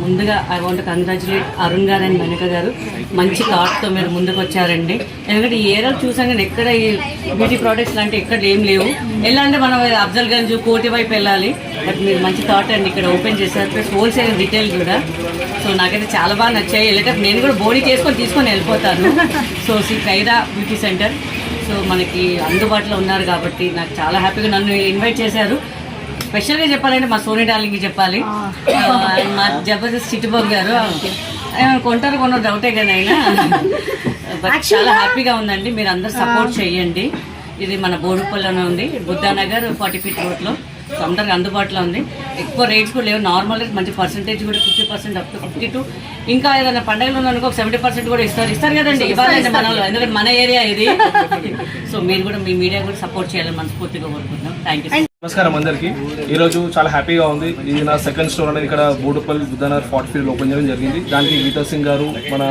ముందుగా I want congratulate Arun గారు and Menaka గారు. మంచి థాట్తో మీరు ముందుకు వచ్చారండి. ఎందుకంటే ఈ ఏరియాలో చూసాం కానీ ఎక్కడ ఈ బ్యూటీ ప్రోడక్ట్స్ లాంటి ఎక్కడ ఏం లేవు. ఎలా అంటే మనం అఫ్జల్ గంజ్ కోటి వైపు వెళ్ళాలి. బట్ మీరు మంచి థాట్ అండి ఇక్కడ ఓపెన్ చేశారు. ప్లస్ హోల్సేల్ రిటైల్ కూడా. సో నాకైతే చాలా బాగా నచ్చాయి. వెళ్ళేటప్పుడు నేను కూడా బోడీ తీసుకొని వెళ్ళిపోతాను. సో ఖైరా బ్యూటీ సెంటర్ సో మనకి అందుబాటులో ఉన్నారు కాబట్టి నాకు చాలా హ్యాపీగా నన్ను ఇన్వైట్ చేశారు. స్పెషల్గా చెప్పాలంటే మా సోనీ డార్లింగ్కి చెప్పాలి. మా జబర్దస్త్ చిట్టుబాబు గారు కొంటారు కొన్న డౌటే కానీ అయినా బట్ చాలా హ్యాపీగా ఉందండి. మీరు అందరు సపోర్ట్ చేయండి. ఇది మన బోడుపల్లిలోనే ఉంది, బుద్ధానగర్ 40 feet రోడ్లో. సో అందరికి అందుబాటులో ఉంది. ఎక్కువ రేట్స్ కూడా లేవు. నార్మల్ రేట్ మంచి పర్సెంటేజ్ కూడా 50% అప్ టు 52. ఇంకా ఏదైనా పండుగలు ఉందనుకో 70% కూడా ఇస్తారు కదండి. ఇవ్వాలండి మనలో, ఎందుకంటే మన ఏరియా ఇది. సో మీరు కూడా మీ మీడియా కూడా సపోర్ట్ చేయాలని మనస్ఫూర్తిగా కోరుకుంటున్నాం. Thank you. నమస్కారం అందరికీ. ఈరోజు చాలా హ్యాపీగా ఉంది. ఇది నా సెకండ్ స్టోర్ అనేది ఇక్కడ బోడుపల్లి బుద్ధానగర్ 40 feet ఓపెన్ చేయడం జరిగింది. దానికి గీతా సింగ్ గారు, మన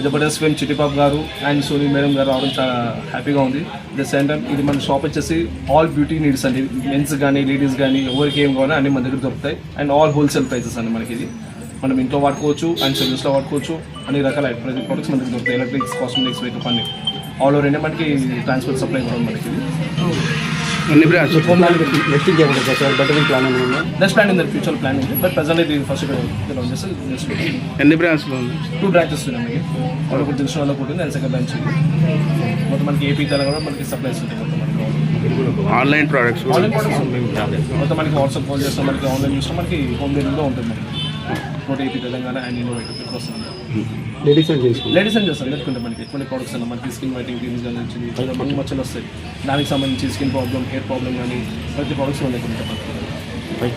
జబర్దస్త్ ఫేమ్ చిట్టిపాప్ గారు అండ్ సోనీ మేడం గారు రావడం చాలా హ్యాపీగా ఉంది. ద సేమ్ టైం ఇది మన షాప్ వచ్చేసి ఆల్ బ్యూటీ నీడ్స్ అండి. మెన్స్ కానీ లేడీస్ కానీ ఎవరికి ఏం కావాలో అన్ని మన దగ్గర దొరుకుతాయి. అండ్ ఆల్ హోల్సేల్ ప్రైసెస్ అండి. మనకి ఇది మనం ఇంట్లో వాడుకోవచ్చు అండ్ సర్వీస్లో వాడుకోవచ్చు. అన్ని రకాల ప్రొడక్ట్స్ మన దగ్గర దొరుకుతాయి. ఎలక్ట్రిక్స్, కాస్మెటిక్స్, మేకప్ అన్ని ఆల్ ఓవర్ ఇండియా మనకి ట్రాన్స్పోర్ట్ సప్లై కూడా మనకి ఇది. There's plan in the future planning, but presently the first ఎన్ని బ్రాంచ్లు 2 branches ఉన్నాయి. ఒకటి దిల్షుక్నగర్లో ఉంటుంది అండ్ సెకండ్ బ్రాంచ్ మొత్తం మనకి ఏపీ తెలంగాణ మనకి సప్లైస్ ఉంటాయి. మొత్తం మనకి ఆన్లైన్ ప్రొడక్ట్స్ మొత్తం మనకి వాట్సాప్ కాల్ చేస్తాం, మనకి ఆన్లైన్ చూస్తాం, మనకి హోమ్ డెలివరీలో ఉంటుంది. మనకి మొత్తం ఏపీ తెలంగాణ అండ్ ఇన్నోవేటివ్ వస్తుంది. లేడీస్ అండ్ జెంట్స్ అందరికంటే మనకి ఎక్కువ ప్రొడక్ట్స్ అన్న మనకి స్కిన్ వైటింగ్ క్రీమ్స్ కానీ వచ్చింది, మంచి మచ్చలు వస్తాయి. దానికి సంబంధించి స్కిన్ ప్రాబ్లమ్, హెయిర్ ప్రాబ్లమ్ కానీ ప్రతి ప్రొడక్ట్స్ మన దగ్గర ఉంటాయి.